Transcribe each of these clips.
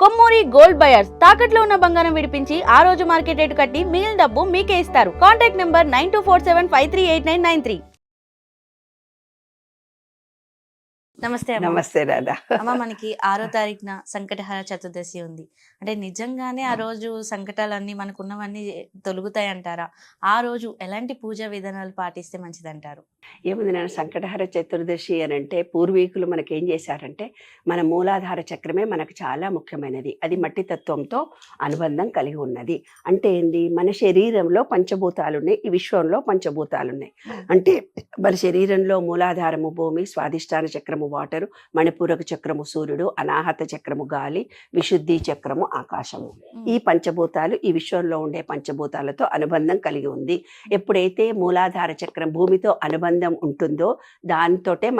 Kommuri gold buyers తాకట్లో ఉన్న బంగారం విడిపించి ఆ రోజు మార్కెట్ రేటు కట్టి మిగిలిన డబ్బు మీకే ఇస్తారు. Contact number 9247538993. నమస్తే అమ్మ. నమస్తే రాధా. అమ్మ, మనకి 6వ తారీఖున సంకటహర చతుర్దశి ఉంది. అంటే నిజంగానే ఆ రోజు సంకటాలన్నీ మనకున్నవన్నీ తొలుగుతాయి అంటారా? ఆ రోజు ఎలాంటి పూజా విధానాలు పాటిస్తే మంచిదంటారు? ఏముంది నాన్న, సంకటహర చతుర్దశి అని అంటే పూర్వీకులు మనకేం చేశారంటే, మన మూలాధార చక్రమే మనకు చాలా ముఖ్యమైనది. అది మట్టి తత్వంతో అనుబంధం కలిగి ఉన్నది. అంటే ఏంది, మన శరీరంలో పంచభూతాలు ఉన్నాయి, ఈ విశ్వంలో పంచభూతాలు ఉన్నాయి. అంటే మన శరీరంలో మూలాధారము భూమి, స్వాధిష్టాన చక్రము వాటరు, మణిపూరక చక్రము సూర్యుడు, అనాహత చక్రము గాలి, విశుద్ధి చక్రము ఆకాశము. ఈ పంచభూతాలు ఈ విశ్వంలో ఉండే పంచభూతాలతో అనుబంధం కలిగి ఉంది. ఎప్పుడైతే మూలాధార చక్రం భూమితో అనుబంధం ఉంటుందో దానితోటే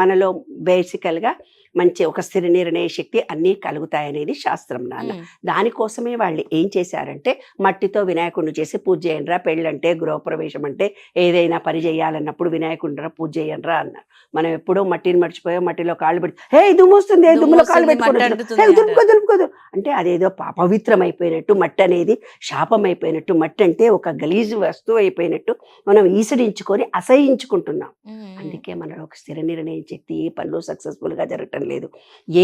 మనలో బేసికల్గా మంచి ఒక స్థిర నిర్ణయ శక్తి అన్నీ కలుగుతాయనేది శాస్త్రం నాన్న. దానికోసమే వాళ్ళు ఏం చేశారంటే, మట్టితో వినాయకుడిని చేసి పూజ చేయండిరా, పెళ్ళంటే గృహప్రవేశం అంటే ఏదైనా పని చేయాలన్నప్పుడు వినాయకుడిరా పూజ చేయండిరా అన్నారు. మనం ఎప్పుడూ మట్టిని మర్చిపోయాం, మట్టిలో కాళ్ళు పెట్టి హే దుమ్ము వస్తుంది, దుమ్ములో కాళ్ళు పెట్టుకోదు అంటే అదేదో పవిత్రమైపోయినట్టు, మట్టి అనేది శాపం అయిపోయినట్టు, మట్టి అంటే ఒక గలీజు వస్తువు అయిపోయినట్టు మనం ఈసడించుకొని అసహించుకుంటున్నాం. అందుకే మనలో ఒక స్థిర నిర్ణయం శక్తి, ఏ పనులు సక్సెస్ఫుల్గా జరగటం లేదు,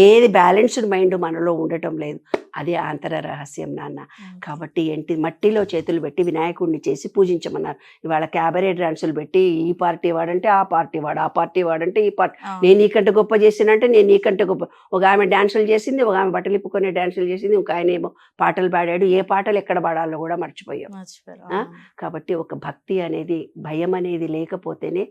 ఏది బ్యాలెన్స్డ్ మైండ్ మనలో ఉండటం లేదు. అదే ఆంతర రహస్యం నాన్న. కాబట్టి ఏంటి, మట్టిలో చేతులు పెట్టి వినాయకుడిని చేసి పూజించమన్నారు. ఇవాళ క్యాబరే డాన్సులు పెట్టి ఈ పార్టీ వాడంటే ఆ పార్టీ వాడు, ఆ పార్టీ వాడంటే ఈ పార్టీ, నేను నీకంటే గొప్ప చేసినంటే నేను నీకంటే గొప్ప. ఒక ఆమె డాన్సులు చేసింది, ఒక ఆమె బట్టలు ఇప్పుకొని డాన్సులు చేసింది, ఒక ఆయన ఏమో పాటలు పాడాడు. ఏ పాటలు ఎక్కడ పాడాలో కూడా మర్చిపోయాం. కాబట్టి ఒక భక్తి అనేది, భయం అనేది లేకపోతేనే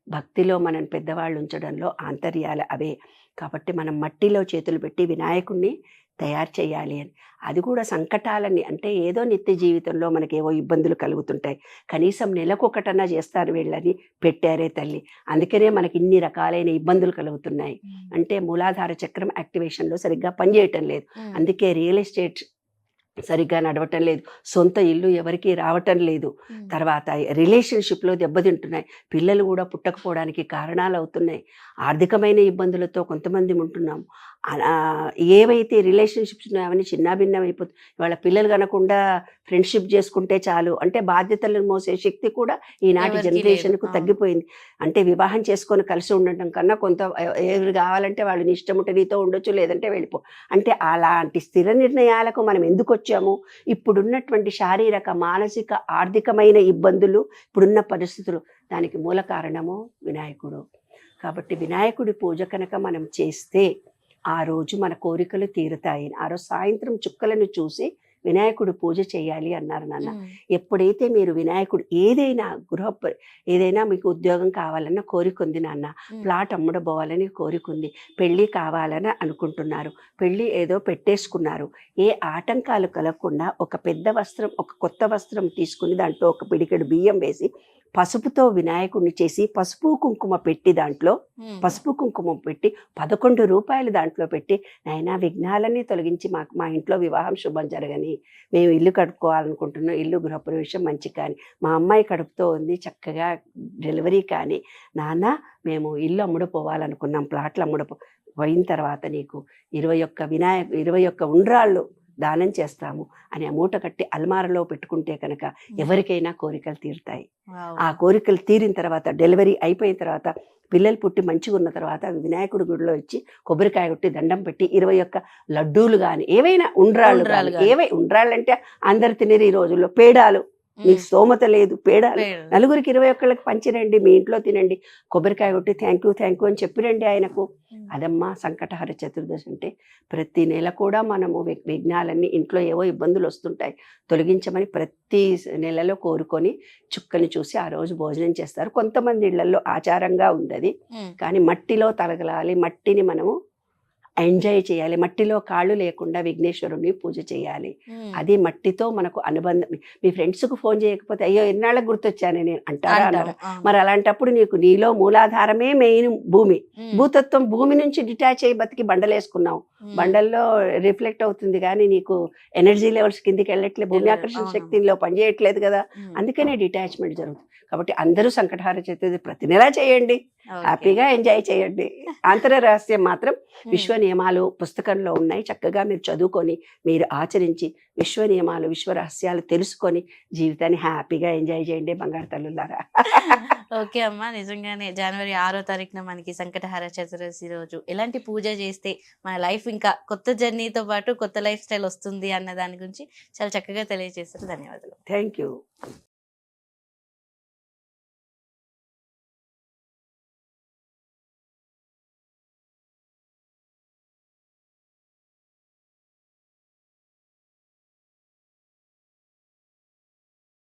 భక్తిలో మనం పెద్దవాళ్ళు ఉంచడంలో ఆంతర్యాలు అవే. కాబట్టి మనం మట్టిలో చేతులు పెట్టి వినాయకుడిని తయారు చేయాలి అని. అది కూడా సంకటాలని అంటే ఏదో నిత్య జీవితంలో మనకేవో ఇబ్బందులు కలుగుతుంటాయి, కనీసం నెలకొకటన్నా చేస్తారు వీళ్ళని పెట్టారే తల్లి. అందుకనే మనకి ఇన్ని రకాలైన ఇబ్బందులు కలుగుతున్నాయి. అంటే మూలాధార చక్రం యాక్టివేషన్లో సరిగ్గా పనిచేయటం లేదు. అందుకే రియల్ ఎస్టేట్ సరిగ్గా నడవటం లేదు, సొంత ఇల్లు ఎవరికి రావటం లేదు, తర్వాత రిలేషన్షిప్లో దెబ్బతింటున్నాయి, పిల్లలు కూడా పుట్టకపోవడానికి కారణాలు అవుతున్నాయి, ఆర్థికమైన ఇబ్బందులతో కొంతమంది ఉంటున్నాము. ఏవైతే రిలేషన్షిప్స్ ఉన్నాయో అవన్నీ చిన్నాభిన్నం అయిపోతుంది. వాళ్ళ పిల్లలు కనకుండా ఫ్రెండ్షిప్ చేసుకుంటే చాలు అంటే బాధ్యతలను మోసే శక్తి కూడా ఈనాటి జనరేషన్కు తగ్గిపోయింది. అంటే వివాహం చేసుకొని కలిసి ఉండటం కన్నా కొంత ఎవరు కావాలంటే వాళ్ళని ఇష్టం ఉంటే నీతో ఉండొచ్చు, లేదంటే వెళ్ళిపో. అంటే అలాంటి స్థిర నిర్ణయాలకు మనం ఎందుకు వచ్చాము? ఇప్పుడున్నటువంటి శారీరక, మానసిక, ఆర్థికమైన ఇబ్బందులు, ఇప్పుడున్న పరిస్థితులు, దానికి మూల కారణము వినాయకుడు. కాబట్టి వినాయకుడి పూజ కనుక మనం చేస్తే ఆ రోజు మన కోరికలు తీరుతాయి. ఆ రోజు సాయంత్రం చుక్కలను చూసి వినాయకుడు పూజ చేయాలి అన్నారు నాన్న. ఎప్పుడైతే మీరు వినాయకుడు ఏదైనా మీకు ఉద్యోగం కావాలన్న కోరిక ఉంది నాన్న, ప్లాట్ అమ్ముడబోవాలని కోరిక ఉంది, పెళ్ళి కావాలని అనుకుంటున్నారు, పెళ్ళి ఏదో పెట్టేసుకున్నారు, ఏ ఆటంకాలు కలగకుండా ఒక పెద్ద వస్త్రం, ఒక కొత్త వస్త్రం తీసుకుని దాంట్లో ఒక పిడికెడు బియ్యం వేసి పసుపుతో వినాయకుడిని చేసి పసుపు కుంకుమ పెట్టి దాంట్లో పసుపు కుంకుమ పెట్టి 11 రూపాయలు దాంట్లో పెట్టి, నాయనా విఘ్నాలన్నీ తొలగించి మాకు మా ఇంట్లో వివాహం శుభం జరగని, మేము ఇల్లు కడుక్కోవాలనుకుంటున్నాం, ఇల్లు గృహప్రవేశం మంచి కానీ, మా అమ్మాయి కడుపుతో ఉంది చక్కగా డెలివరీ కానీ, నాన్న మేము ఇల్లు అమ్ముడుపోవాలనుకున్నాం, ప్లాట్లు పోయిన తర్వాత నీకు 21 ఉండ్రాళ్ళు దానం చేస్తాము అని మూట కట్టి అల్మారలో పెట్టుకుంటే కనుక ఎవరికైనా కోరికలు తీరుతాయి. ఆ కోరికలు తీరిన తర్వాత, డెలివరీ అయిపోయిన తర్వాత, పిల్లలు పుట్టి మంచిగా ఉన్న తర్వాత వినాయకుడి గుడిలో ఇచ్చి కొబ్బరికాయ కొట్టి దండం పెట్టి 21 లడ్డూలు కానీ, ఏవైనా ఉండ్రాళ్ళు కానీ, ఉండ్రాళ్ళు అంటే అందరు తినేది ఈ రోజుల్లో, పేడాలు, మీకు స్తోమత లేదు పేడాలు, నలుగురికి 21కి పంచిరండి, మీ ఇంట్లో తినండి, కొబ్బరికాయ కొట్టి థ్యాంక్ యూ అని చెప్పిరండి ఆయనకు. అదమ్మా సంకటహర చతుర్దశి అంటే. ప్రతి నెల కూడా మనము విఘ్నాలన్నీ, ఇంట్లో ఏవో ఇబ్బందులు వస్తుంటాయి, తొలగించమని ప్రతి నెలలో కోరుకొని చుక్కని చూసి ఆ రోజు భోజనం చేస్తారు. కొంతమంది ఇళ్లలో ఆచారంగా ఉంది, కానీ మట్టిలో తలగలాలి, మట్టిని మనము ఎంజాయ్ చేయాలి, మట్టిలో కాళ్ళు లేకుండా విఘ్నేశ్వరుడిని పూజ చేయాలి. అది మట్టితో మనకు అనుబంధం. మీ ఫ్రెండ్స్కు ఫోన్ చేయకపోతే అయ్యో ఎన్నాళ్ళకి గుర్తొచ్చాను నేను అంటారా? మరి అలాంటప్పుడు నీలో మూలాధారమే మెయిన్ భూమి, భూతత్వం. భూమి నుంచి డిటాచ్ అయ్యి బతికి బండలేసుకున్నావు, బండల్లో రిఫ్లెక్ట్ అవుతుంది కానీ నీకు ఎనర్జీ లెవెల్స్ కిందికి వెళ్ళట్లేదు, భూమి ఆకర్షణ శక్తిలో పనిచేయట్లేదు కదా, అందుకనే డిటాచ్మెంట్ జరుగుతుంది. కాబట్టి అందరూ సంకటహార చతుర్దశి ప్రతి నెలా చేయండి. హ్యాపీగా ఎంజాయ్ చేయండి. ఆంతర రహస్యం మాత్రం Hmm. విశ్వ నియమాలు పుస్తకంలో ఉన్నాయి. చక్కగా మీరు చదువుకొని మీరు ఆచరించి విశ్వ నియమాలు విశ్వ రహస్యాలు తెలుసుకొని జీవితాన్ని హ్యాపీగా ఎంజాయ్ చేయండి బంగారు తల్లులారా. ఓకే అమ్మ, నిజంగానే జనవరి 6వ తారీఖున మనకి సంకటహార చతుర్దశి రోజు ఎలాంటి పూజ చేస్తే మన లైఫ్ ఇంకా కొత్త జర్నీతో పాటు కొత్త లైఫ్ స్టైల్ వస్తుంది అన్న దాని గురించి చాలా చక్కగా తెలియజేశారు. ధన్యవాదాలు. Thank you.